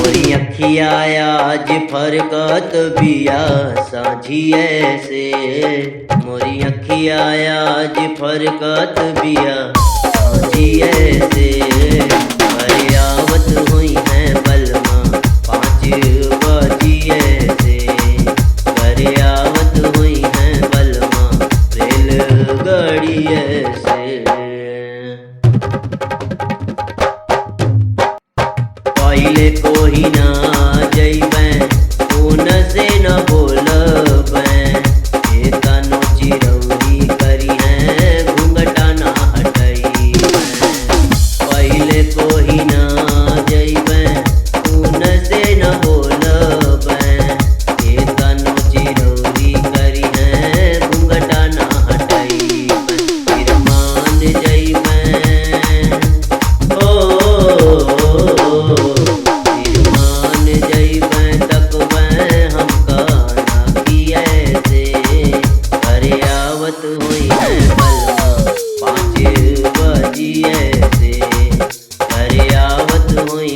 मोरी अखिया आज फरकत बिया साझिए से। मोरी अखिया आज फरकत बिया साझिए से। अरे आवत हुई है बलमा 5 बजिए से। अरे आवत हुई है बलमा रेलगाड़िए से। पहिले कोही ना जइबैं ऊन से न बोलबैं। ए तनो चिरौरी करी है घूंघटा ना हटइबैं। पहिले कोही ना जइबैं ऊन से न बोलबैं। ए तनो चिरौरी करी है घूंघटा ना हटइबैं। फिर मान जइबैं आवत हुई है बलमा 5 बजिए से। अरे आवत हुई